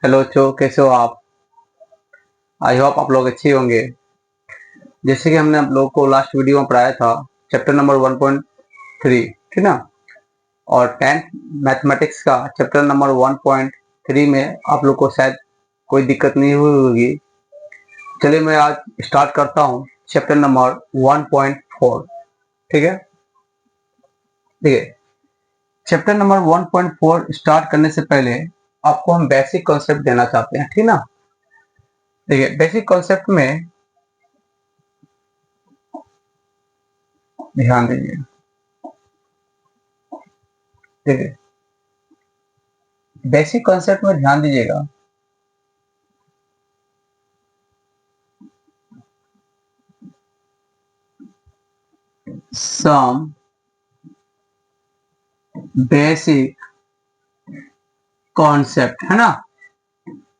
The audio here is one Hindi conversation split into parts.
हेलो चो, कैसे हो आप? आई होप आप लोग अच्छे होंगे। जैसे कि हमने आप लोगों को लास्ट वीडियो में पढ़ाया था, चैप्टर नंबर 1.3, ठीक ना। और 10th मैथमेटिक्स का चैप्टर नंबर 1.3 में आप लोग को शायद कोई दिक्कत नहीं हुई होगी। चलिए मैं आज स्टार्ट करता हूँ चैप्टर नंबर 1.4। ठीक है, ठीक है। चैप्टर नंबर 1.4 स्टार्ट करने से पहले आपको हम बेसिक कॉन्सेप्ट देना चाहते हैं, ठीक ना। देखिए, बेसिक कॉन्सेप्ट में ध्यान दीजिए। देखिए, बेसिक कॉन्सेप्ट में ध्यान दीजिएगा। सम बेसिक कॉन्सेप्ट है ना,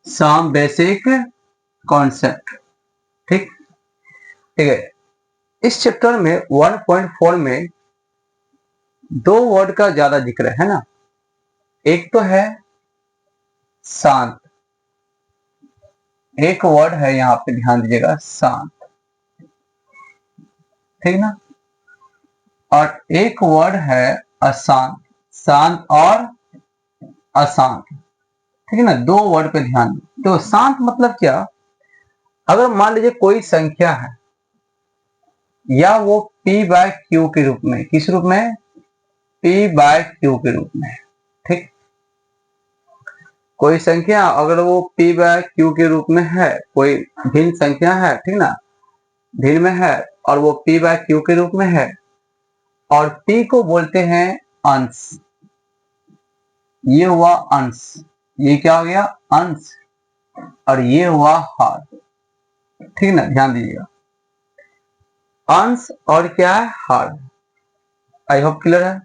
सम बेसिक कॉन्सेप्ट। ठीक, ठीक है। इस चैप्टर में 1.4 में दो वर्ड का ज्यादा जिक्र है ना। एक तो है शांत, एक वर्ड है यहाँ पे, ध्यान दीजिएगा, शांत, ठीक ना। और एक वर्ड है अशांत, शांत और अशांत, ठीक है ना। दो वर्ड पे ध्यान दो। तो शांत मतलब क्या? अगर मान लीजिए कोई संख्या है या वो P बाय Q के रूप में, किस रूप में? P बाय Q के रूप में। ठीक, कोई संख्या अगर वो P बाय Q के रूप में है, कोई भिन्न संख्या है, ठीक ना, भिन्न में है, और वो P बाय Q के रूप में है, और P को बोलते हैं अंश। ये हुआ अंश, ये क्या हो गया? अंश। और ये हुआ हर, ठीक ना, ध्यान दीजिएगा। अंश और क्या है? हर। आई होप क्लियर है।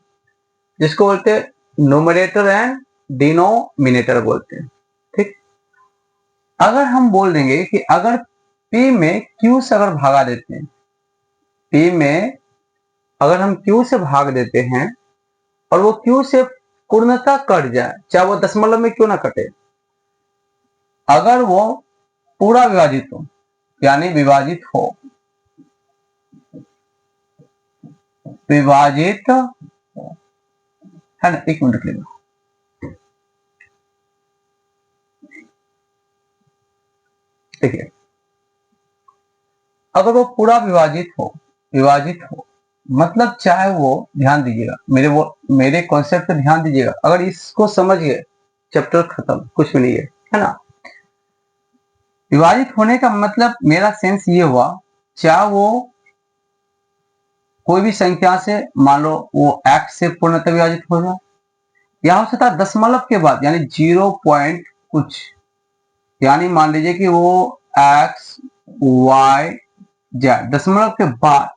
जिसको बोलते हैं नोमिनेटर एंड डिनोमिनेटर बोलते हैं। ठीक, अगर हम बोल देंगे कि अगर P में Q से अगर भागा देते हैं, P में अगर हम Q से भाग देते हैं और वो Q से पूर्णतः कट जाए, चाहे वो दशमलव में क्यों ना कटे, अगर वो पूरा विभाजित हो, यानी विभाजित हो, विभाजित है ना, एक मिनट के लिए। देखिए, अगर वो पूरा विभाजित हो मतलब चाहे वो, ध्यान दीजिएगा, मेरे कॉन्सेप्ट पे ध्यान दीजिएगा। अगर इसको समझ गए, चैप्टर खत्म, कुछ भी नहीं है ना। विभाजित होने का मतलब मेरा सेंस ये हुआ, चाहे वो कोई भी संख्या से, मान लो वो x से पूर्णतः विभाजित हो जाए, या हो सकता है दशमलव के बाद, यानी 0 पॉइंट कुछ, यानी मान लीजिए कि वो x y z दशमलव के बाद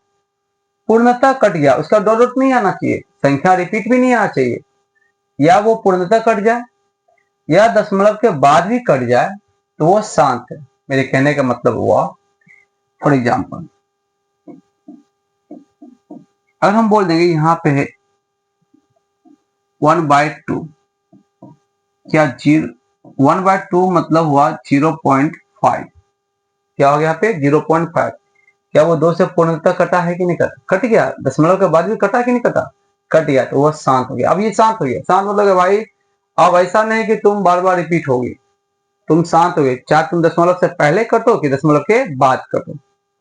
पूर्णतः कट गया, उसका डॉट नहीं आना चाहिए, संख्या रिपीट भी नहीं आना चाहिए, या वो पूर्णतः कट जाए या दशमलव के बाद भी कट जाए, तो वो शांत है। मेरे कहने का मतलब हुआ, फॉर एग्जाम्पल अगर हम बोल देंगे यहाँ पे है 1/2, क्या 1/2 मतलब हुआ 0.5, क्या हो गया यहाँ पे? 0.5। क्या वो 2 से पूर्णतः कटा है कि नहीं कटा? कट गया, दशमलव के बाद भी कटा कि नहीं कटा? कट गया, तो वह शांत हो गया। अब ये शांत हो गया, शांत मतलब भाई अब ऐसा नहीं कि तुम बार बार रिपीट होगी, तुम शांत हो गए, चाहे तुम दशमलव से पहले कटो कि दशमलव के बाद कटो,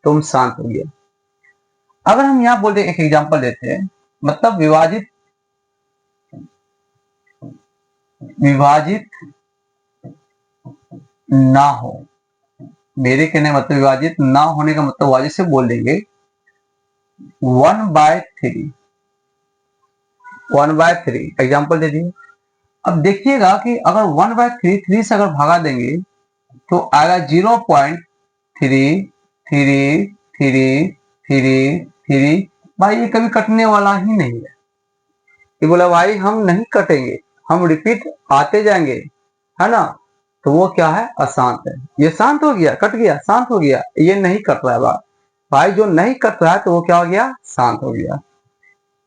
तुम शांत हो गया। अगर हम यहाँ बोलते एक एग्जांपल देते हैं, मतलब विभाजित ना हो, मेरे कहने मतलब विभाजित ना होने का मतलब हुआ, जैसे बोल देंगे 1/3, 1/3 एग्जाम्पल दे दिए। अब देखिएगा कि अगर 1/3 3 से अगर भागा देंगे तो आएगा 0.333333। भाई ये कभी कटने वाला ही नहीं है। ये बोला भाई हम नहीं कटेंगे, हम रिपीट आते जाएंगे, है ना। तो वो क्या है? अशांत है। ये शांत हो गया, कट गया, शांत हो गया, ये नहीं कट रहा है भाई। जो नहीं कट रहा है तो वो क्या हो गया? शांत हो गया।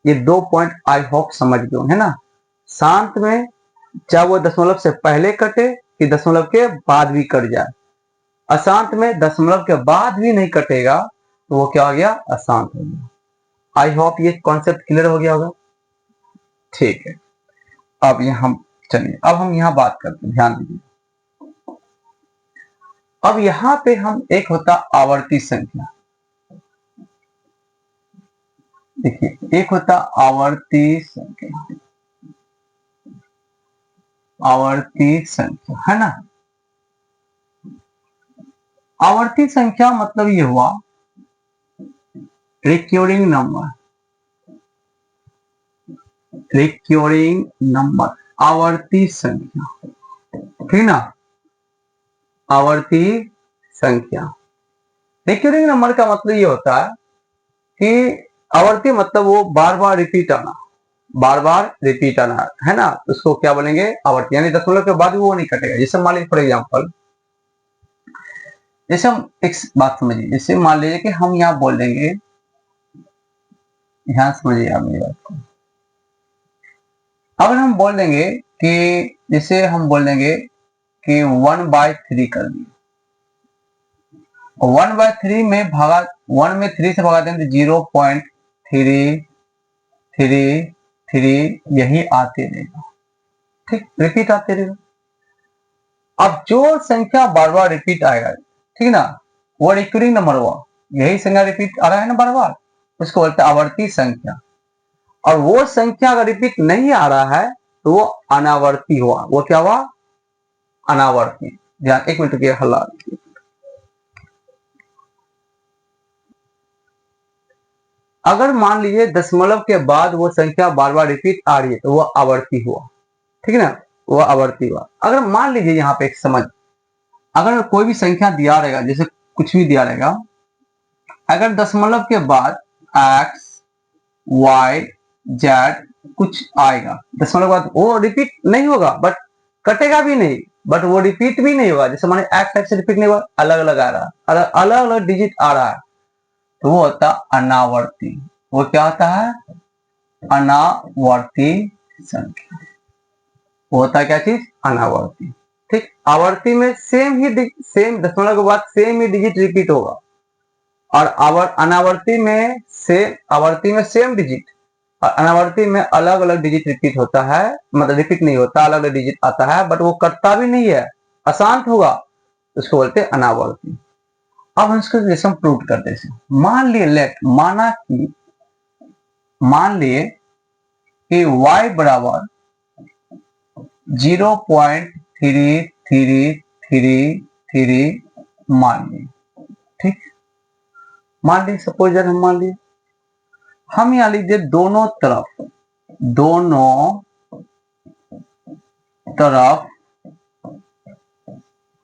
ये 2 पॉइंट आई होप समझ गए, है ना। शांत में चाहे वो दशमलव से पहले कटे कि दशमलव के बाद भी कट जाए। अशांत में दशमलव के बाद भी नहीं कटेगा तो वो क्या हो गया, अशांत हो गया। आई होप ये कॉन्सेप्ट क्लियर हो गया होगा। ठीक है, अब यहाँ चलिए, अब हम यहाँ बात करते हैं, ध्यान दीजिए। अब यहाँ पे हम एक होता आवर्ती संख्या, देखिए एक होता आवर्ती संख्या, आवर्ती संख्या है ना। आवर्ती संख्या मतलब ये हुआ रिक्योरिंग नंबर, रिक्योरिंग नंबर, आवर्ती संख्या, ठीक ना, आवर्ती संख्या। रिक्योरिंग नंबर का मतलब ये होता है कि आवर्ती मतलब वो बार बार रिपीट आना, बार बार रिपीट आना है ना, उसको क्या बोलेंगे, आवर्ती। यानी दशमलव के बाद भी वो नहीं कटेगा। जैसे मान लीजिए फॉर एग्जाम्पल, जैसे हम एक बात समझिए, जैसे मान लीजिए कि हम यहाँ बोल देंगे, ध्यान समझिए आप मेरी बात को। अगर हम बोल देंगे कि जैसे हम बोल देंगे कि 1/3 कर दिए, 1/3 में भागा, 1 में 3 से भगा दें तो 0.333 यही आते रहेगा, ठीक, रिपीट आते रहेगा। अब जो संख्या बार बार रिपीट आएगा, ठीक ना, वो रिकरिंग नंबर हुआ, यही संख्या रिपीट आ रहा है ना बार बार, उसको बोलते हैं आवर्ती संख्या। और वो संख्या अगर रिपीट नहीं आ रहा है तो वो अनावर्ती हुआ। वो क्या हुआ, अनावर्ती। ध्यान, एक मिनट के हल्ला, अगर मान लीजिए दशमलव के बाद वो संख्या बार बार रिपीट आ रही है तो वो आवर्ती हुआ, ठीक है ना, वो आवर्ती हुआ। अगर मान लीजिए यहाँ पे एक समझ, अगर कोई भी संख्या दिया रहेगा, जैसे कुछ भी दिया रहेगा, अगर दशमलव के बाद x y z कुछ आएगा, दशमलव के बाद वो रिपीट नहीं होगा, बट कटेगा भी नहीं, बट वो रिपीट भी नहीं होगा। जैसे माने x रिपीट नहीं हुआ, अलग अलग आ रहा है, अलग अलग डिजिट आ रहा है, तो वो होता अनावर्ती। वो क्या होता है, अनावर्ती संख्या। वो होता है क्या चीज, अनावर्ती। ठीक, आवर्ती में सेम दशमलव के बाद सेम ही डिजिट रिपीट होगा, और अनावर्ती में सेम डिजिट, और अनावर्ती में अलग अलग डिजिट रिपीट होता है, मतलब रिपीट नहीं होता, अलग अलग डिजिट आता है, बट वो कटता भी नहीं है, अशांत होगा, उसको बोलते हैं अनावर्ती। अब हम इसको जैसे हम प्रूव करते हैं, मान लिए कि y बराबर 0.3333 मान लिए, ठीक, मान लीजिए, सपोज हम मान लिए, हम यहां लीजिए दोनों तरफ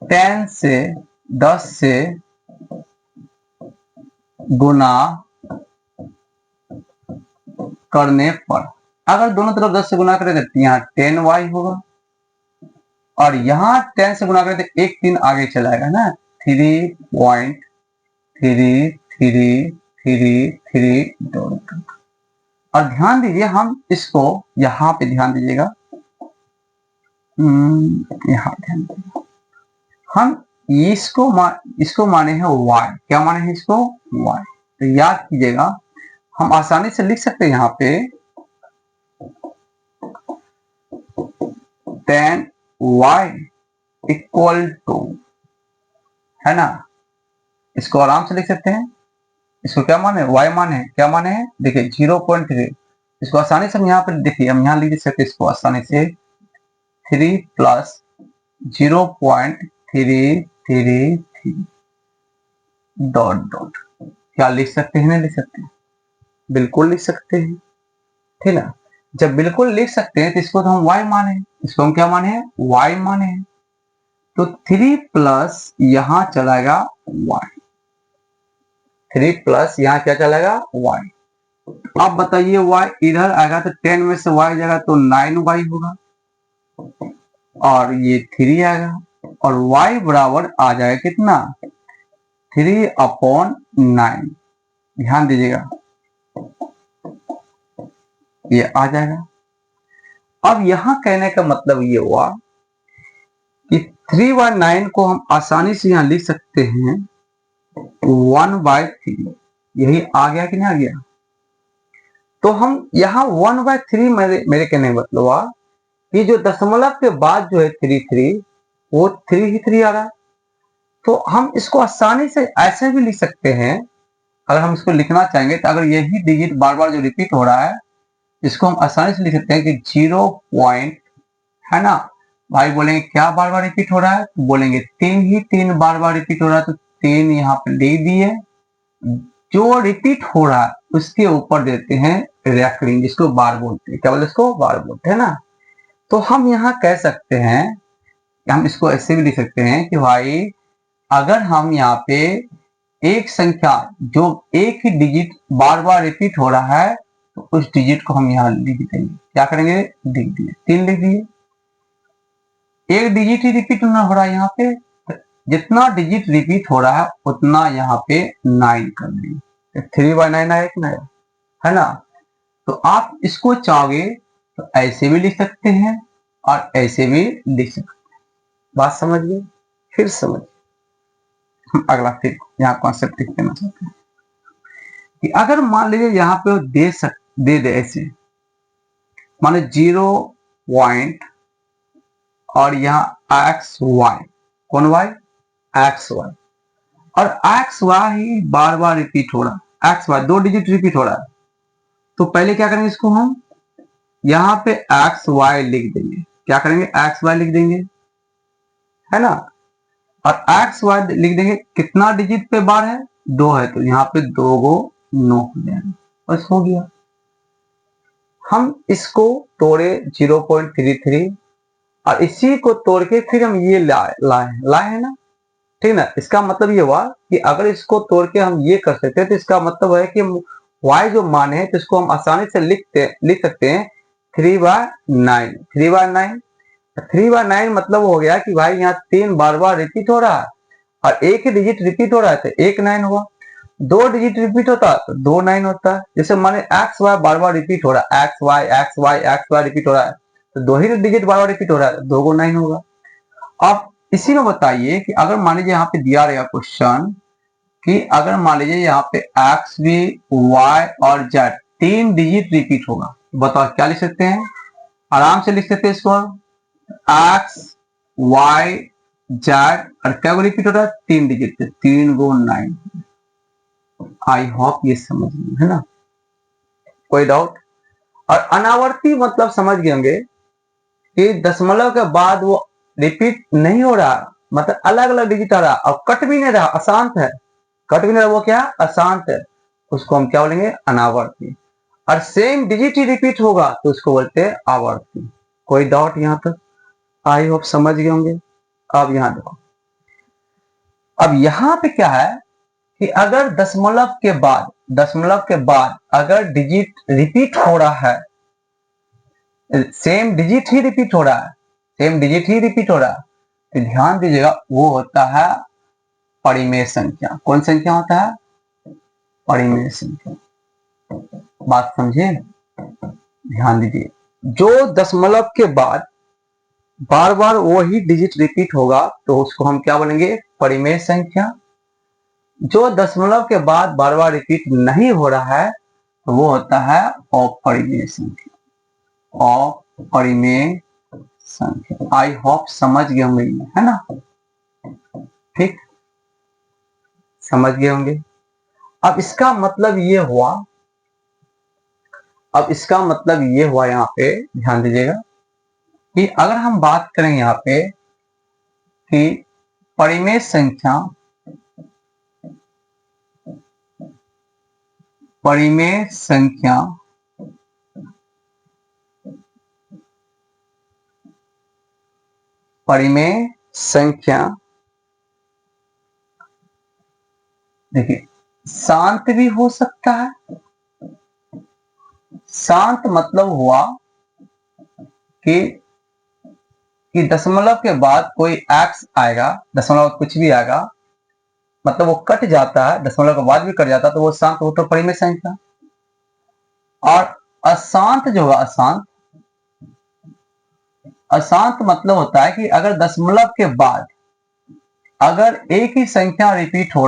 10 से गुना करने पर, अगर दोनों तरफ 10 से गुना करें तो यहाँ 10y होगा, और यहाँ 10 से गुना करें तो एक 3 आगे चलाएगा ना, 3.3333। और ध्यान दीजिए, हम इसको यहाँ पे ध्यान दीजिएगा, यहाँ ध्यान दीजिएगा, हम इसको माने हैं y, क्या माने हैं इसको, y। तो याद कीजिएगा, हम आसानी से लिख सकते हैं यहाँ पे 10y इक्वल टू, है ना, इसको आराम से लिख सकते हैं। इसको क्या माने, y माने, क्या माने हैं, देखिए 0.3, इसको आसानी से हम यहाँ पर देखिए, हम यहाँ लिख सकते हैं इसको आसानी से 3 प्लस 0.333 डॉट डॉट। क्या लिख सकते हैं, नहीं लिख सकते, बिल्कुल लिख सकते हैं, ठीक ना। जब बिल्कुल लिख सकते हैं तो इसको तो हम y माने, इसको हम क्या माने हैं, y माने हैं। तो 3 प्लस यहां चलाएगा y, 3 प्लस यहां क्या चलेगा, y। अब बताइए y इधर आएगा तो 10 में से y जाएगा तो 9y होगा, और ये 3 आएगा, और y बराबर आ जाएगा कितना, 3/9। ध्यान दीजिएगा, ये आ जाएगा। अब यहां कहने का मतलब ये हुआ कि 3/9 को हम आसानी से यहाँ लिख सकते हैं 1/3। यही आ गया कि नहीं आ गया? तो हम यहाँ 1/3 मेरे कहने का मतलब हुआ कि जो दशमलव के बाद जो है 3 वो 3 ही 3 आ रहा है। तो हम इसको आसानी से ऐसे भी लिख सकते हैं, अगर हम इसको लिखना चाहेंगे तो अगर यही डिजिट बार बार जो रिपीट हो रहा है इसको हम आसानी से लिख सकते हैं कि 0 पॉइंट, है ना भाई, बोलेंगे क्या बार बार रिपीट हो रहा है? तो बोलेंगे 3 बार बार रिपीट हो रहा है, तो 3 यहाँ पे लिख दिए। जो रिपीट हो रहा है उसके ऊपर देते हैं रेकरिंग, जिसको बार बोलते हैं। क्या बोलते हैं इसको? बार बोलते हैं ना। तो हम यहाँ कह सकते हैं, हम इसको ऐसे भी लिख सकते हैं कि भाई अगर हम यहाँ पे एक संख्या जो एक ही डिजिट बार बार रिपीट हो रहा है तो उस डिजिट को हम यहाँ लिख देंगे। क्या करेंगे? लिख दिए, 3 लिख दिए। एक डिजिट ही रिपीट ना हो रहा है यहाँ पे, जितना डिजिट रिपीट हो रहा है उतना यहाँ पे 9 कर देंगे। 3/9 आया कि नहीं, है ना। तो आप इसको चाहोगे तो ऐसे भी लिख सकते हैं और ऐसे भी लिख सकते हैं। बात समझ गए? फिर समझ अगला फिर यहाँ कॉन्सेप्ट लिख देना चाहते हैं कि अगर मान लीजिए यहाँ पे दे दे ऐसे, मान लीजिए 0 पॉइंट और यहाँ एक्स वाई, कौन वाई? एक्स वाई, और एक्स वाई ही बार बार रिपीट हो रहा है। एक्स वाई 2 डिजिट रिपीट हो रहा है, तो पहले क्या करेंगे? इसको हम यहाँ पे एक्स वाई लिख देंगे। क्या करेंगे? एक्स वाई लिख देंगे, है ना। और एक्स वाई लिख देंगे, कितना डिजिट पे बार है? 2 है, तो यहाँ पे 2 गो 9 हो जाएगा, बस हो गया। हम इसको तोड़े 0.33 और इसी को तोड़ के फिर हम ये लाए है ना, ठीक ना। इसका मतलब ये हुआ कि अगर इसको तोड़ के हम ये कर सकते हैं तो इसका मतलब है कि y जो मान है तो इसको हम आसानी से लिख सकते हैं 3/9। 3/9, 3/9 मतलब हो गया कि भाई यहाँ 3 बार बार रिपीट हो रहा है और एक ही डिजिट रिपीट हो रहा है तो 1 9 हुआ। 2 डिजिट रिपीट होता है तो 2 9 होता है। जैसे माने एक्स वाई बार बार रिपीट हो रहा है, X Y X Y X Y repeat हो रहा है, तो 2 ही डिजिट बार बार रिपीट हो रहा है, 2 को 9 होगा। अब इसी में बताइए कि अगर मान लीजिए यहाँ पे दिया रहेगा क्वेश्चन कि अगर मान लीजिए यहाँ पे एक्स भी वाई और जेड 3 डिजिट रिपीट होगा, बताओ क्या लिख सकते हैं? आराम से लिख सकते हैं इसको, एक्स वाई जेड और क्या को रिपीट हो रहा है? 3 डिजिट, 3 गो 9। आई होप ये समझ में, है ना, कोई डाउट? और अनावर्ती मतलब समझ गए होंगे कि दशमलव के बाद वो रिपीट नहीं हो रहा, मतलब अलग अलग डिजिट आ रहा और कट भी नहीं रहा, अशांत है। कट भी नहीं रहा, वो क्या? अशांत है। उसको हम क्या बोलेंगे? अनावर्ती। और सेम डिजिट ही रिपीट होगा तो उसको बोलते हैं आवर्ती। कोई डाउट यहाँ तक? आई होप समझ गए होंगे। अब यहाँ देखो, अब यहाँ पे क्या है कि अगर दशमलव के बाद अगर डिजिट रिपीट हो रहा है, सेम डिजिट ही रिपीट हो रहा है, सेम डिजिट ही रिपीट हो रहा है, तो ध्यान दीजिएगा वो होता है परिमेय संख्या। कौन संख्या होता है? परिमेय संख्या। बात समझे? ध्यान दीजिए, जो दशमलव के बाद बार बार वही डिजिट रिपीट होगा तो उसको हम क्या बोलेंगे? परिमेय संख्या। जो दशमलव के बाद बार बार रिपीट नहीं हो रहा है तो वो होता है अपरिमेय संख्या। अपरिमेय संख्या। आई होप समझ गए होंगे, है ना। ठीक, समझ गए होंगे। अब इसका मतलब ये हुआ, यहाँ पे ध्यान दीजिएगा कि अगर हम बात करें यहाँ पे कि परिमेय संख्या, देखिए शांत भी हो सकता है। शांत मतलब हुआ कि दशमलव के बाद कोई एक्स आएगा, दशमलव कुछ भी आएगा, मतलब वो कट जाता है, दशमलव के बाद भी कट जाता है तो वो शांत हो, तो परिमेय संख्या। और अशांत जो होगा, अशांत मतलब होता है कि अगर दशमलव के बाद अगर एक ही संख्या रिपीट हो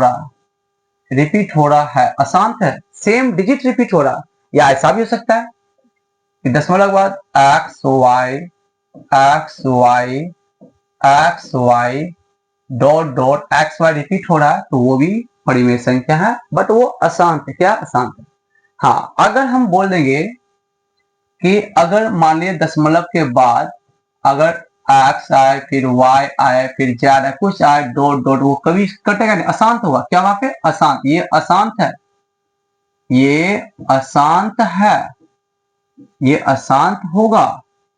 रहा है, अशांत है, सेम डिजिट रिपीट हो रहा, या ऐसा भी हो सकता है कि दशमलव के बाद X Y dot dot X Y repeat हो रहा है, तो वो भी परिमेय संख्या है, बट वो अशांत है। क्या अशांत है? हाँ, अगर हम बोल देंगे कि अगर मान लीजिए दशमलव के बाद अगर एक्स आए, फिर वाई आए, फिर जेड आए, कुछ आए, डॉट डॉट, वो कभी कटेगा नहीं, अशांत होगा। क्या वहां पे? अशांत। ये अशांत है, ये अशांत है, ये अशांत होगा,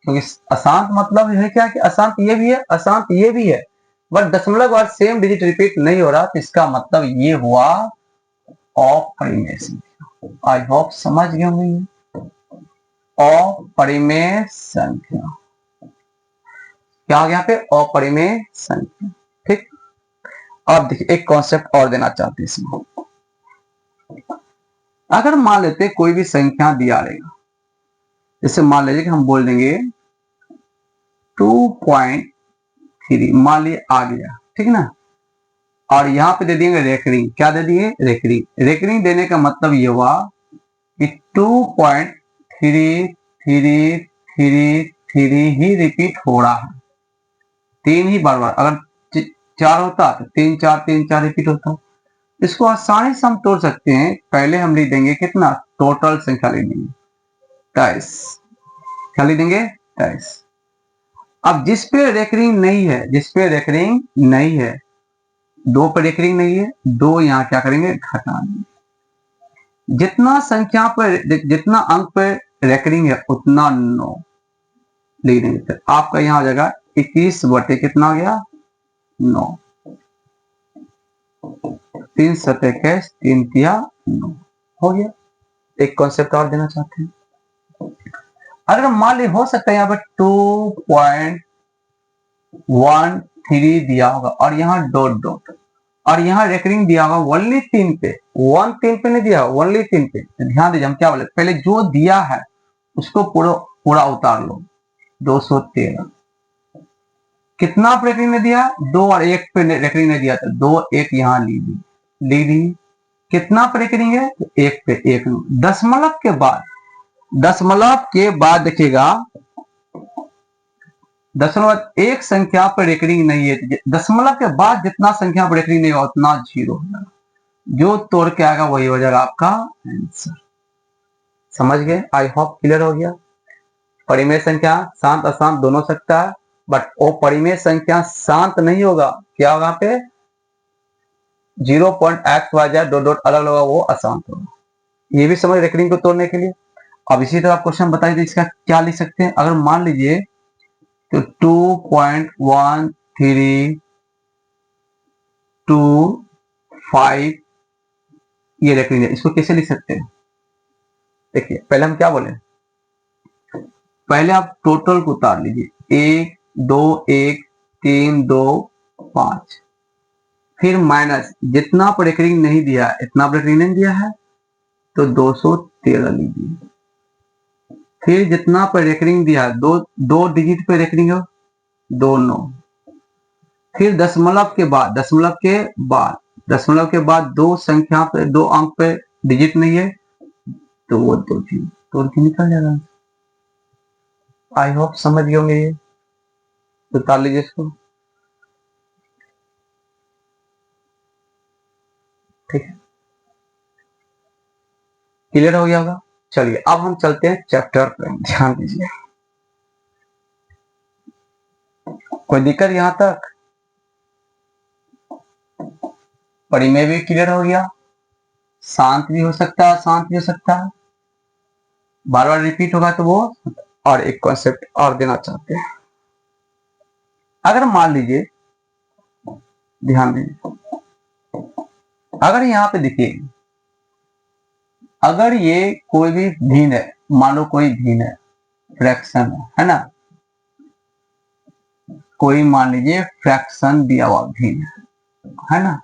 क्योंकि अशांत मतलब है क्या कि अशांत ये भी है, अशांत ये भी है, बट दशमलव के बाद सेम डिजिट रिपीट नहीं हो रहा, तो इसका मतलब ये हुआ अपरिमेय संख्या। आई होप समझ गए होंगे। अपरिमेय संख्या क्या आ गया यहाँ पे? अपरिमेय संख्या। ठीक। अब देखिए एक कॉन्सेप्ट और देना चाहते हैं इसमें। अगर मान लेते कोई भी संख्या दिया रहेगा, जैसे मान लीजिए कि हम बोल देंगे 2.3, मान लीजिए आ गया, ठीक ना, और यहाँ पे दे देंगे रेकरिंग। क्या दे दिए? रेकरिंग। रेकरिंग देने का मतलब ये हुआ कि 2.3333 ही रिपीट हो रहा है, 3 ही बार बार। अगर 4 होता तो 3 4 रिपीट होता। इसको आसानी से हम तोड़ सकते हैं। पहले हम लिख देंगे कितना? टोटल संख्या लिख देंगे 23। क्या लिख देंगे? 23। अब जिस पे रेकरिंग नहीं है, दो पे रेकरिंग नहीं है, दो यहाँ क्या करेंगे? घटा देंगे। जितना अंक पे रेकरिंग है उतना 9 लिख देंगे। फिर आपका यहाँ हो जाएगा 21 बटे कितना हो गया? 9। 3 7 21, 3 तिया 9 हो गया। एक कॉन्सेप्ट और देना चाहते हैं। अगर मान ली हो सकता है यहाँ पे 2.13 दिया होगा और यहाँ डॉट डॉट, और यहाँ रेकरिंग दिया होगा ओनली 3 पे, 1 3 पे नहीं दिया, ओनली 3 पे। ध्यान दीजिए हम क्या बोले, पहले जो दिया है उसको पूरा उतार लो। 213 कितना रेकरिंग ने दिया? 2 और 1 पे रेकरिंग ने दिया था, 2 1 यहाँ ली दी। कितना पे रेकरिंग है? 1 पे 1। दशमलव के बाद देखिएगा, दशमलव एक संख्या पर रेकरिंग नहीं है, दशमलव के बाद जितना संख्या पर रेकरिंग नहीं होगा उतना 0 हो जाएगा। जो तोड़ के आएगा वही हो जाएगा आपका आंसर। समझ गए? आई होप क्लियर हो गया। परिमेय संख्या शांत अशांत दोनों सकता है, बट वो परिमेय संख्या शांत नहीं होगा। क्या होगा पे? 0.xyz डॉट डॉट अलग होगा, वो अशांत होगा। ये भी समझ रेकरिंग को तोड़ने के लिए। अब इसी तरह क्वेश्चन बताइए तो इसका क्या लिख सकते हैं। अगर मान लीजिए तो 2.1325 ये रेकरिंग है, इसको कैसे लिख सकते हैं? देखिए पहले हम क्या बोले, पहले आप टोटल को उतार लीजिए, 1 2 1 3 2 5, फिर माइनस जितना पर रेकरिंग नहीं दिया, इतना पर रेकरिंग नहीं दिया है तो 213 लीजिए, फिर जितना पर रेकरिंग दिया है, दो डिजिट पे रेकरिंग हो, 2 9, फिर दशमलव के बाद दो संख्या पे, दो अंक पे डिजिट नहीं है तो वो 2 तोड़ के निकल जाएगा। आई होप समझ गए होंगे। ये उतार लीजिए इसको। ठीक है, क्लियर हो गया होगा। चलिए अब हम चलते हैं चैप्टर पे। ध्यान दीजिए, कोई दिक्कत यहां तक? परिमेय भी क्लियर हो गया, शांत भी हो सकता है, अशांत भी हो सकता है, बार बार रिपीट होगा तो वो। और एक कॉन्सेप्ट और देना चाहते हैं। अगर मान लीजिए, ध्यान दीजिए, अगर यहाँ पे देखिए, अगर ये कोई भी भिन्न है, मान लो कोई भिन्न है, फ्रैक्शन है ना, कोई मान लीजिए फ्रैक्शन दिया हुआ भिन्न है ना,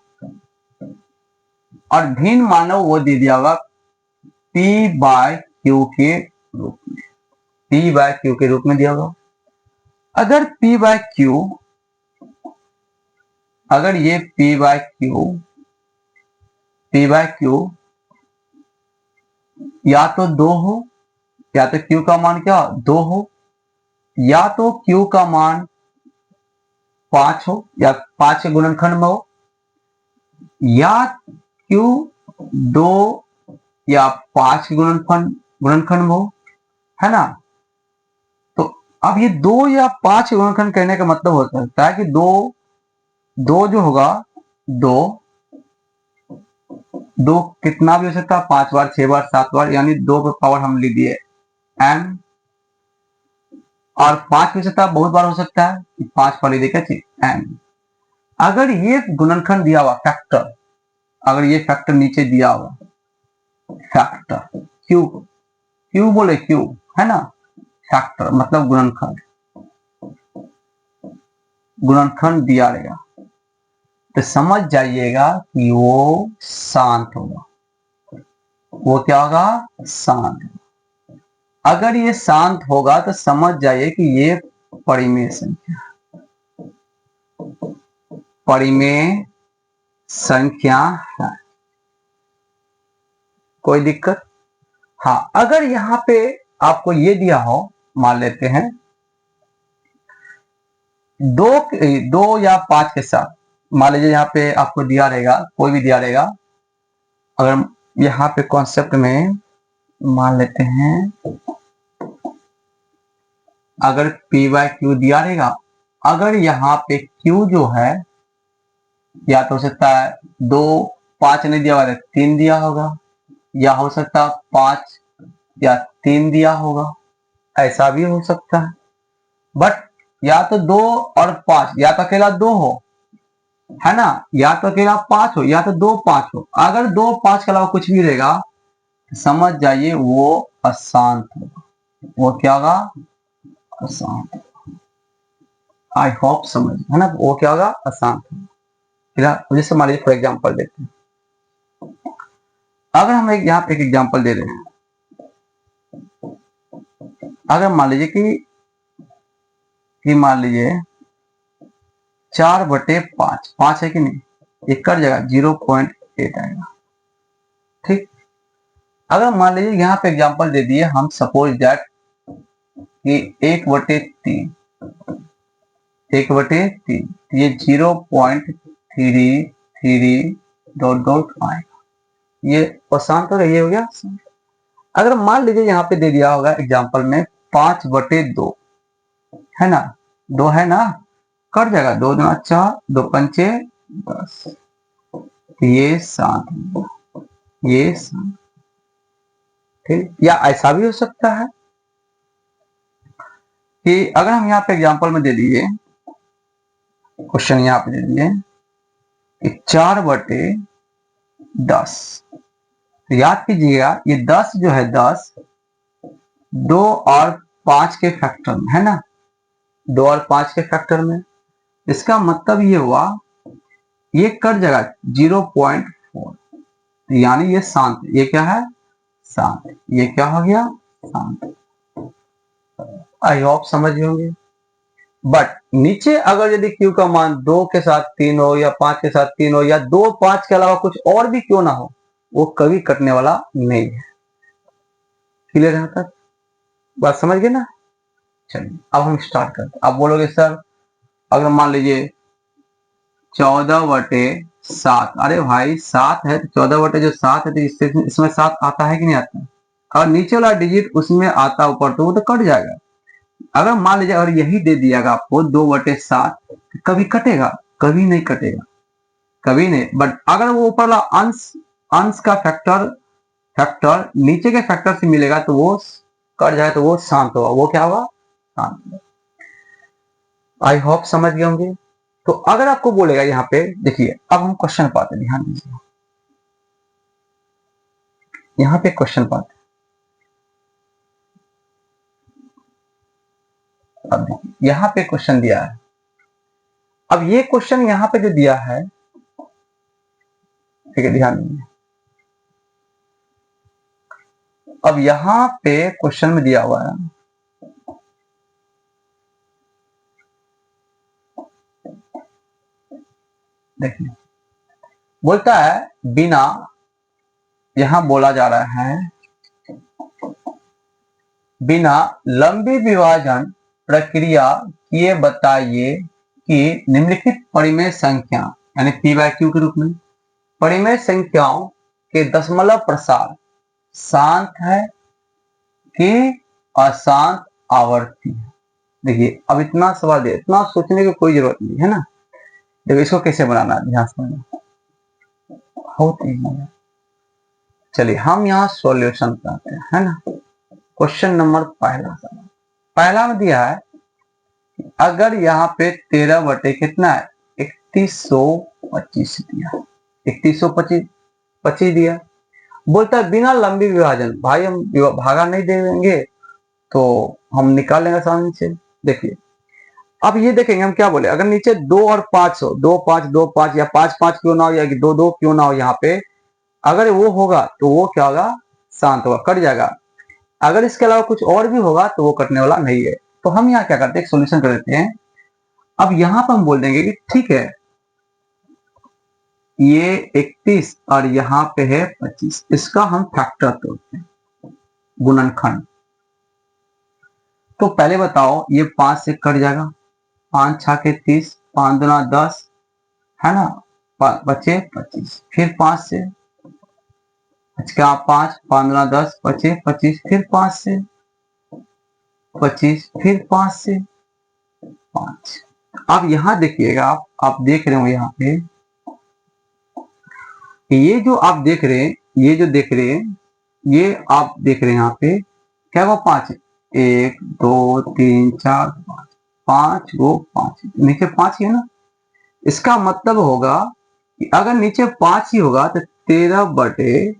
और भिन्न मानो वो दे दिया होगा P/Q के रूप में, P/Q के रूप में दिया होगा। अगर P बाय क्यू, अगर ये P बाय क्यू या तो 2 हो, या तो Q का मान क्या 2 हो, या तो Q का मान 5 हो, या 5 के गुणनखंड में हो, या Q 2 या 5 के गुणनखंड में हो, है ना। तो अब ये 2 या 5 के गुणनखंड कहने का मतलब हो सकता है कि 2 जो होगा 2 कितना भी हो सकता है, 5 बार, 6 बार, 7 बार, यानी 2 पे पावर हम लिख दिए m, और 5 भी हो सकता है, बहुत बार हो सकता है, 5 पर लिख दिया m। अगर ये गुणनखंड दिया हुआ फैक्टर, अगर ये फैक्टर नीचे दिया हुआ फैक्टर क्यू बोले क्यू, है ना, फैक्टर मतलब गुणनखंड दिया रहेगा तो समझ जाइएगा कि वो शांत होगा। वो क्या होगा, शांत। अगर ये शांत होगा तो समझ जाइए कि ये परिमेय संख्या, परिमेय संख्या है। कोई दिक्कत? हाँ, अगर यहाँ पे आपको ये दिया हो, मान लेते हैं 2 या 5 के साथ, मान लीजिए यहाँ पे आपको दिया रहेगा, कोई भी दिया रहेगा, अगर यहाँ पे कॉन्सेप्ट में मान लेते हैं, अगर P बाय क्यू दिया रहेगा, अगर यहाँ पे Q जो है, या तो हो सकता है 2, 5 नहीं दिया हुआ है 3 दिया होगा, या हो सकता है 5 या 3 दिया होगा, ऐसा भी हो सकता है। बट या तो 2 और 5, या तो अकेला 2 हो, है ना, या तो अकेला 5 हो, या तो 2 5 हो। अगर 2 5 के अलावा कुछ भी रहेगा तो समझ जाइए वो अशांत होगा। वो क्या होगा, अशांत। आई होप समझ, है ना, वो क्या होगा, अशांत होगा। जैसे मान लीजिए फॉर एग्जाम्पल देते हैं, अगर हम यहाँ पे एक एग्जाम्पल दे रहे हैं, अगर मान लीजिए कि मान लीजिए 4/5, 5 है कि नहीं, एक कर जगह 0.8 आएगा। ठीक, अगर मान लीजिए यहाँ पे एग्जांपल दे दिए हम, सपोज दैट कि 1/3, 1/3, ये 0.33 डॉट आएगा। ये अशांत हो गया, ये हो गया। अगर मान लीजिए यहाँ पे दे दिया होगा एग्जांपल में 5/2, है ना, 2 है ना, कट जाएगा, 2 दूना 4, 2 पंचे 10, ये शांत, ये शांत। ठीक, या ऐसा भी हो सकता है कि अगर हम यहाँ पे एग्जांपल में दे दिए, क्वेश्चन यहाँ पे दे दिए कि 4/10, तो याद कीजिएगा ये 10 जो है 10 2 और 5 के फैक्टर में, है ना, 2 और 5 के फैक्टर में। इसका मतलब ये हुआ, ये कट जाएगा 0.4, यानी ये शांत। ये क्या है, शांत। ये क्या हो गया, शांत। आई होप समझ होंगे। बट नीचे अगर यदि Q का मान 2 के साथ 3 हो, या 5 के साथ 3 हो, या 2 5 के अलावा कुछ और भी क्यों ना हो, वो कभी कटने वाला नहीं है। क्लियर है तक, बात समझ गए ना। चलिए अब हम स्टार्ट करते हैं। अब बोलोगे सर अगर मान लीजिए 14/7, अरे भाई 7 है तो 14/7 है तो इसमें 7 आता है कि नहीं आता, और नीचे वाला डिजिट उसमें आता ऊपर तो वो तो कट जाएगा। अगर मान लीजिए अगर यही दे दिया आपको 2/7, कभी कटेगा, कभी नहीं कटेगा, कभी नहीं। बट अगर वो ऊपर वाला अंश का फैक्टर नीचे के फैक्टर से मिलेगा तो वो कट जाए, तो वो शांत होगा। वो क्या होगा, शांत। आई होप समझ गए होंगे। तो अगर आपको बोलेगा यहाँ पे, देखिए अब हम क्वेश्चन पाते, ध्यान दीजिए, यहाँ पे क्वेश्चन पाते। अब देखिए यहाँ पे क्वेश्चन दिया है। अब ये क्वेश्चन यहाँ पे जो दिया है, ठीक है, ध्यान दीजिए। अब यहाँ पे क्वेश्चन में दिया हुआ है देखिए बोलता है बिना, यहां बोला जा रहा है बिना लंबी विभाजन प्रक्रिया किए बताइए कि निम्नलिखित परिमेय संख्या यानी पी बाय क्यू के रूप में परिमेय संख्याओं के दशमलव प्रसार शांत है कि अशांत आवर्ती है। देखिए अब इतना सवाल दिया, इतना सोचने की कोई जरूरत नहीं है ना। देखो इसको कैसे बनाना है, ध्यान समझना होती है। चलिए हम यहाँ सॉल्यूशन करते हैं, है ना। क्वेश्चन नंबर पहला में दिया है अगर यहाँ पे 13 बटे कितना है 3125 दिया, 3125 दिया। बोलता है बिना लंबी विभाजन, भाई हम भागा नहीं देंगे तो हम निकाल लेंगे आसानी से। देखिए अब ये देखेंगे हम क्या बोले, अगर नीचे 2 और 5 हो, 2 5 2 5 या 5 5 क्यों ना हो या 2 2 क्यों ना हो, यहाँ पे अगर वो होगा तो वो क्या होगा, शांत होगा, कट जाएगा। अगर इसके अलावा कुछ और भी होगा तो वो कटने वाला नहीं है। तो हम यहाँ क्या करते हैं, एक सोल्यूशन कर देते हैं। अब यहाँ पर हम बोल देंगे कि ठीक है ये 31 और यहाँ पे है 25, इसका हम फैक्टर तोड़ते हैं, गुणनखंड। तो पहले बताओ ये 5 से कट जाएगा, 5 6 के 30, 5 दूना 10, है ना, बचे 25, फिर 5 से क्या 5 5 दूना 10 बचे 25, फिर 5 से 25, फिर 5 से 5। अब यहाँ देखिएगा आप देख रहे हो यहाँ पे ये जो आप देख रहे हैं, ये जो देख रहे हैं, ये आप देख रहे हैं यहाँ पे क्या वो 5 है, 1 2 3 4 5, 5 वो 5 नीचे 5 ही है ना। इसका मतलब होगा कि अगर नीचे 5 ही होगा तो 13 बटे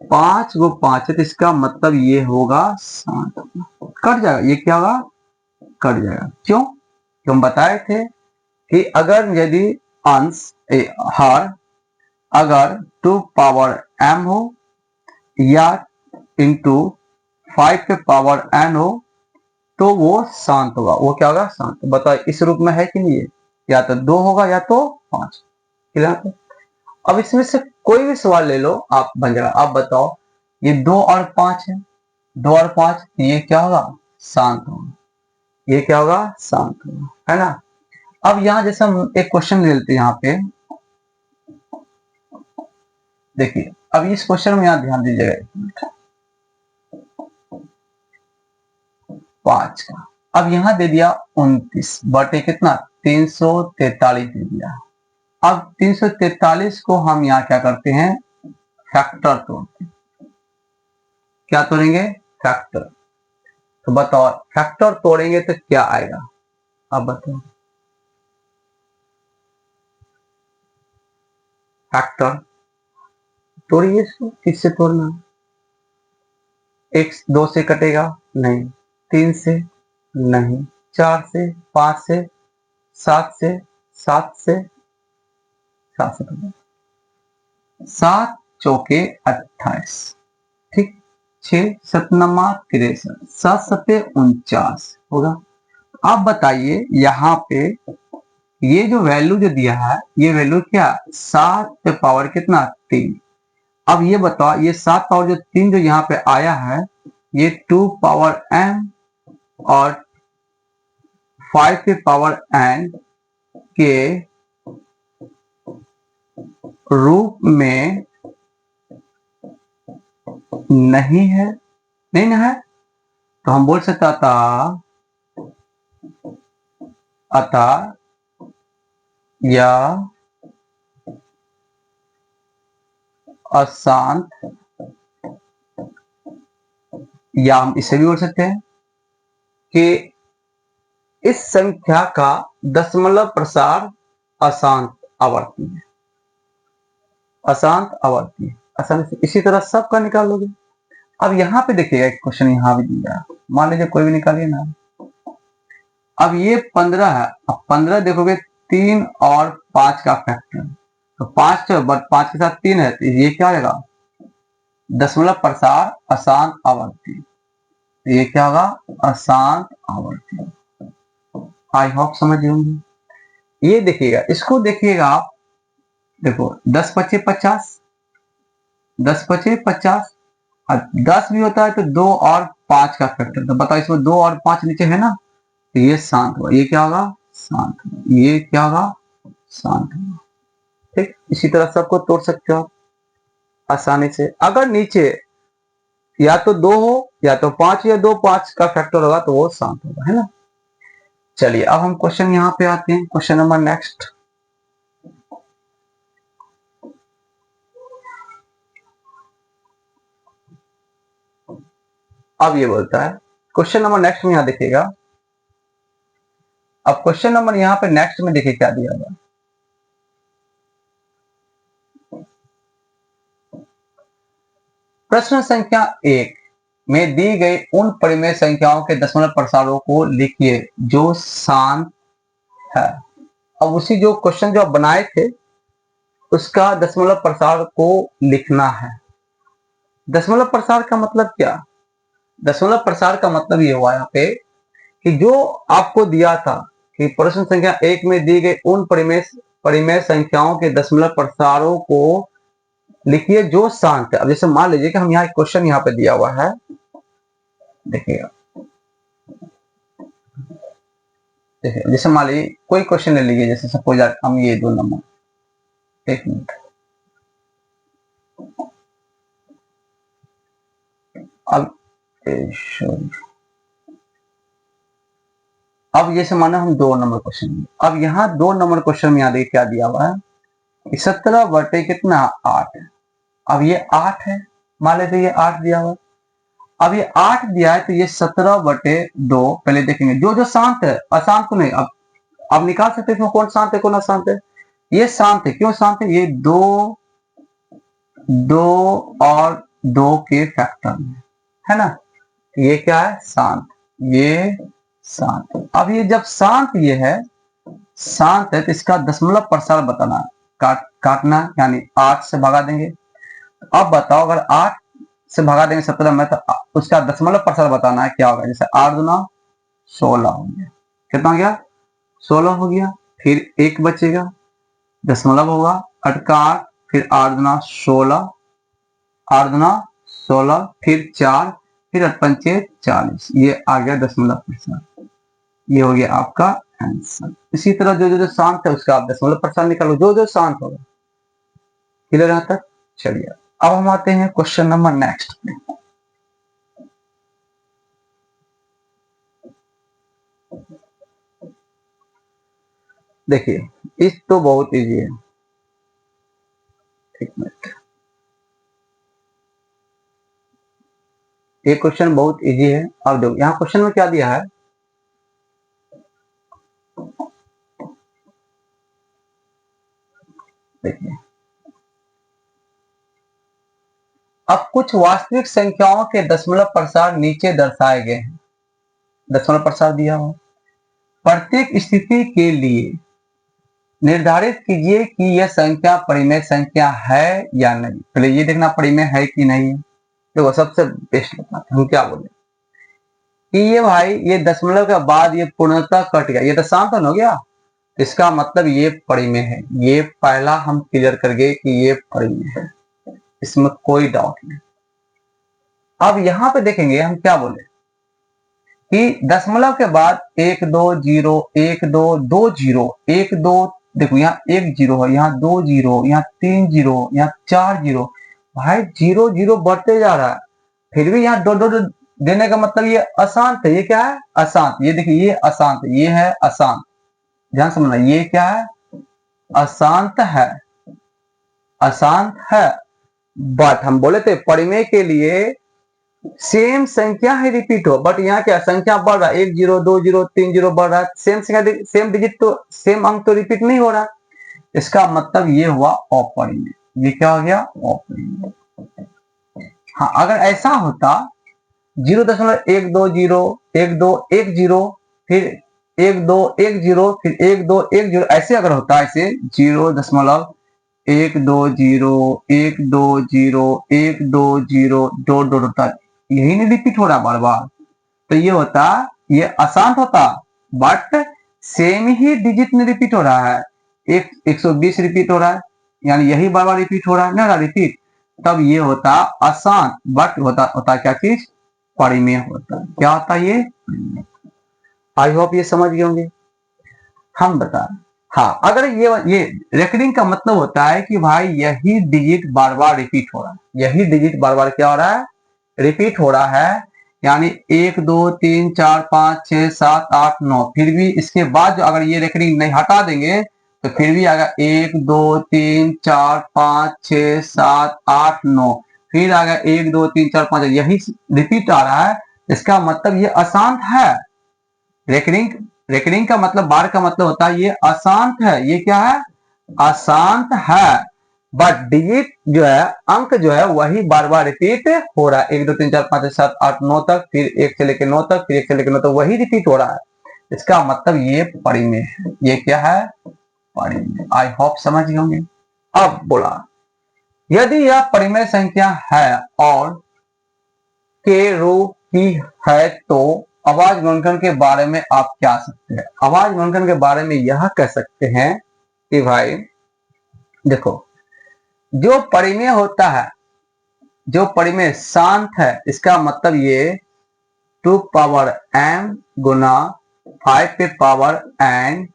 5 वो 5 है, तो इसका मतलब ये होगा 7, कट जाएगा, ये क्या होगा कट जाएगा। क्यों, हम बताए थे कि अगर यदि अंश हर अगर 2 पावर m हो या इंटू 5 पे पावर n हो तो वो शांत होगा, वो क्या होगा शांत। बताओ इस रूप में है कि नहीं है, या तो 2 होगा या तो 5। अब इसमें से कोई भी सवाल ले लो आप बन जाएगा। आप बताओ ये 2 और 5 है, 2 और 5 ये क्या होगा शांत होगा, ये क्या होगा शांत होगा, है ना। अब यहाँ जैसे हम एक क्वेश्चन ले लेते हैं यहाँ पे, देखिए अब इस क्वेश्चन में यहाँ ध्यान दीजिएगा 5 का। अब यहाँ दे दिया 29 बटे कितना 343 दे दिया। अब 343 को हम यहाँ क्या करते हैं फैक्टर तोड़ते हैं। क्या तोड़ेंगे फैक्टर। तो बताओ फैक्टर तोड़ेंगे तो क्या आएगा, अब बताओ फैक्टर तोड़िए, किससे तोड़ना, एक 2 से कटेगा नहीं, 3 से नहीं, 4 से, 5 से, 7 से, 7 से, 7 से 7 चौके 28, ठीक, 6 सतनमा 63, 7 सते 49 होगा। आप बताइए यहाँ पे ये जो वैल्यू जो दिया है ये वैल्यू क्या 7 पे पावर कितना 3। अब ये बताओ ये 7 पावर जो 3 जो यहाँ पे आया है ये 2 पावर m और 5 पे पावर n के रूप में नहीं है, नहीं ना है, तो हम बोल सकता था अतः या अशांत, या हम इसे भी बोल सकते हैं कि इस संख्या का दशमलव प्रसार अशांत आवर्ती है, अशांत आवर्ती है। आसानी से इसी तरह सबका निकाल लोगे। अब यहाँ पे देखिएगा एक क्वेश्चन यहाँ भी दिया, मान लीजिए कोई भी निकालिए ना। अब ये 15 है, अब 15 देखोगे 3 और 5 का फैक्टर, तो 5 बट 5 के साथ 3 है, तो ये क्या आएगा दशमलव प्रसार अशांत आवर्ती, तो ये क्या होगा अशांत आवर्ती। आई होप समझ होंगे। ये देखिएगा, इसको देखिएगा आप, देखो 10 पचे 50, 10 पचे 50, और 10 भी होता है तो 2 और 5 का फैक्टर। तो बताओ इसमें 2 और 5 नीचे है ना, तो ये शांत हुआ। ये क्या होगा? शांत हुआ। ये क्या होगा? शांत हुआ। ठीक, इसी तरह सबको तोड़ सकते हो आप आसानी से। अगर नीचे या तो 2 हो या तो 5, या 2 5 का फैक्टर होगा तो वो शांत होगा, है ना। चलिए अब हम क्वेश्चन यहाँ पे आते हैं, क्वेश्चन नंबर नेक्स्ट। अब ये बोलता है क्वेश्चन नंबर नेक्स्ट में, यहां देखिएगा। अब क्वेश्चन नंबर यहाँ पे नेक्स्ट में देखिए क्या दिया हुआ। प्रश्न संख्या 1 में दी गई उन परिमेय संख्याओं के दशमलव प्रसारों को लिखिए जो शांत है। अब उसी जो क्वेश्चन जो आप बनाए थे उसका दशमलव प्रसार को लिखना है। दशमलव प्रसार का मतलब क्या? दशमलव प्रसार का मतलब ये हुआ यहाँ पे कि जो आपको दिया था कि प्रश्न संख्या 1 में दी गई उन परिमेय संख्याओं के दशमलव प्रसारों को लिखिए जो शांत है। अब जैसे मान लीजिए कि हम यहाँ एक क्वेश्चन यहाँ पे दिया हुआ है, देखिएगा। देखिए जैसे मान लीजिए कोई क्वेश्चन ले लीजिए, जैसे सपोज हम ये 2 नंबर, एक मिनट। अब अब जैसे माना हम 2 नंबर क्वेश्चन, अब यहाँ 2 नंबर क्वेश्चन में यहाँ देखिए क्या दिया हुआ है, 17 बटे कितना 8 है। अब ये 8 है, मान लेते ये 8 दिया हुआ। अब ये 8 दिया है तो ये 17 बटे 2 पहले देखेंगे जो जो शांत है, अशांत को नहीं। अब निकाल सकते हैं कौन शांत है कौन अशांत है। ये शांत है, क्यों शांत है? ये 2 2 और 2 के फैक्टर में है ना, ये क्या है? शांत। ये शांत। अब ये जब शांत ये है, शांत है तो इसका दशमलव प्रसार बताना, काटना, यानी 8 से भगा देंगे। अब बताओ अगर 8 से भगा देंगे 17 में तो उसका दशमलव प्रसार बताना है, क्या होगा? जैसे 8 दूना 16 हो गया, कितना हो गया? 16 हो गया। फिर 1 बचेगा, दशमलव होगा, 8 का 8, फिर 8 दूना 16, 8 दूना 16, फिर 4, फिर 8 पंचे 40, ये आ गया दशमलव प्रसार। ये हो गया आपका आंसर। इसी तरह जो जो शांत है उसका आप दशमलव प्रसार निकालो, जो जो शांत होगा। क्लियर यहां तक? चलिए अब हम आते हैं क्वेश्चन नंबर नेक्स्ट पे। देखिए इस तो बहुत इजी है, एक मिनट। ये क्वेश्चन बहुत इजी है। अब देखो यहाँ क्वेश्चन में क्या दिया है, देखिए अब कुछ वास्तविक संख्याओं के दशमलव प्रसार नीचे दर्शाए गए हैं। दशमलव प्रसार दिया हुआ, प्रत्येक स्थिति के लिए निर्धारित कीजिए कि यह संख्या परिमेय संख्या है या नहीं। पहले ये देखना परिमेय है कि नहीं। देखो सबसे बेस्ट बताते हम क्या बोले कि ये भाई ये दशमलव के बाद ये पूर्णतः कट गया, ये तो शांत हो गया, इसका मतलब ये परिमेय है। ये पहला हम क्लियर कर गए कि ये परिमेय है, इसमें कोई डाउट नहीं। अब यहां पे देखेंगे हम क्या बोले कि दशमलव के बाद 1 2 0 1 2 2 0 1 2, देखो यहाँ 1 0 है, यहाँ 2 0, यहाँ 3 0, यहाँ 4 0। भाई 0 0 बढ़ते जा रहा है, फिर भी यहाँ 2 2 देने का मतलब ये अशांत है। ये क्या है? अशांत। ये देखिए ये अशांत है, ये है अशांत। ध्यान समझना, ये क्या है? अशांत है, अशांत है। बट हम बोले थे परिमेय के लिए सेम संख्या ही रिपीट हो, बट यहाँ क्या संख्या बढ़ रहा है, 1 0 2 0 3 0 बढ़ रहा है। सेम संख्या सेम डिजिट तो सेम अंक तो रिपीट नहीं हो रहा। इसका मतलब ये हुआ अपरिमेय। ये क्या हो गया? अपरिमेय। हाँ अगर ऐसा होता 0.120 1 2 1 0 फिर 1 2 1 0 फिर 1 2 1 0, ऐसे अगर होता, ऐसे 0.1 2 0 1 2 0 1 2 0 डॉट डॉट होता, यही नहीं रिपीट हो रहा बार बार, तो ये होता, ये अशांत होता। बट सेम ही डिजिट में रिपीट हो रहा है, एक 120 रिपीट हो रहा है, यानी यही बार बार रिपीट हो रहा है ना, रिपीट, तब ये होता अशांत, बट होता क्या चीज, परिमेय होता है। क्या होता है ये? आई होप ये समझ गए होंगे। हम बता, हाँ, अगर ये रेकरिंग का मतलब होता है कि भाई यही डिजिट बार बार रिपीट हो रहा है, यही डिजिट बार बार क्या हो रहा है, रिपीट हो रहा है। यानी 1 2 3 4 5 6 7 8 9, फिर भी इसके बाद जो अगर ये रेकरिंग नहीं हटा देंगे तो फिर भी आएगा 1 2 3 4 5 6 7 8 9, फिर आएगा 1 2 3 4 5, यही रिपीट आ रहा है। इसका मतलब ये अशांत है। रेकरिंग का मतलब, बार का मतलब होता है ये अशांत है। ये क्या है? अशांत है। बट डिजिट जो है, अंक जो है, वही बार बार रिपीट हो रहा है। 1 2 3 4 5 6 7 8 9 तक, फिर 1 से लेकर 9 तक, फिर 1 से लेकर 9 तक, वही रिपीट हो रहा है। इसका मतलब ये परिमेय है। ये क्या है? परिमेय। आई होप समझ गए होंगे। अब बोला, यदि यह परिमेय संख्या है और के रूप की है तो आवाज गुणनखंड के बारे में आप क्या सकते हैं? आवाज गुणनखंड के बारे में यह कह सकते हैं कि भाई देखो, जो परिमेय होता है, जो परिमेय शांत है, इसका मतलब ये 2 पावर m गुना 5 पे पावर n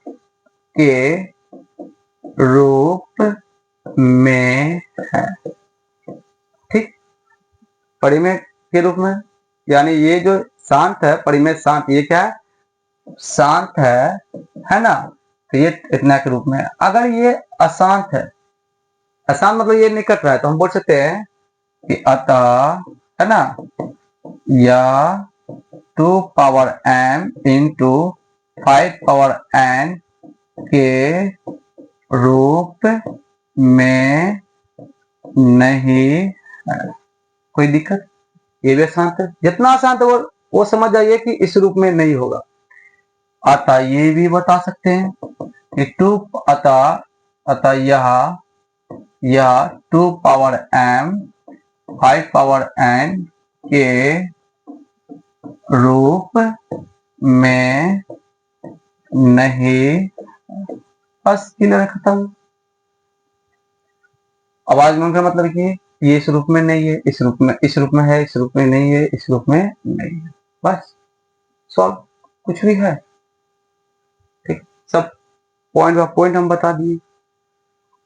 के रूप में है। ठीक, परिमेय के रूप में, यानी ये जो शांत है, परिमेय शांत, ये क्या है? शांत है ना, तो ये इतना के रूप में है। अगर ये अशांत है, अशांत मतलब ये नहीं कट रहा है, तो हम बोल सकते हैं कि अतः, है ना, या 2 power m into 5 power n के रूप में नहीं है। कोई दिक्कत? ये भी अशांत है। जितना अशांत है वो समझ जाइए कि इस रूप में नहीं होगा। अतः ये भी बता सकते हैं कि 2, अतः यह 2 पावर m 5 पावर n के रूप में नहीं। बस क्लियर, खत्म। आवाज गुणन का मतलब कि ये इस रूप में नहीं है, इस रूप में, इस रूप में है, इस रूप में नहीं है, इस रूप में नहीं है। बस सॉल्व। कुछ भी है? ठीक, सब पॉइंट बाय पॉइंट हम बता दिए।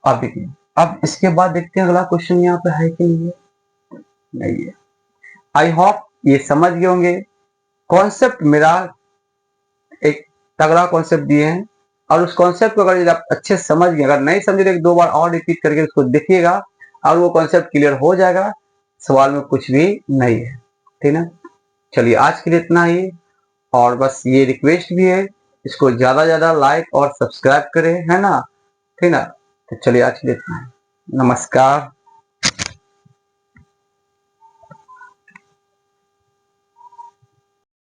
अब देखिए, अब इसके बाद देखते हैं अगला क्वेश्चन यहाँ पे है कि नहीं है। नहीं है। आई होप ये समझ गए होंगे। कॉन्सेप्ट मेरा एक तगड़ा कॉन्सेप्ट दिए हैं, और उस कॉन्सेप्ट को अगर आप अच्छे से समझ गए, अगर नहीं समझे तो 2 बार और रिपीट करके उसको देखिएगा और वो कॉन्सेप्ट क्लियर हो जाएगा। सवाल में कुछ भी नहीं है। ठीक ना? चलिए, आज के लिए इतना ही। और बस ये रिक्वेस्ट भी है, इसको ज्यादा ज्यादा लाइक और सब्सक्राइब करें, है ना? ठीक ना? तो चलिए, आज के लिए इतना ही। नमस्कार।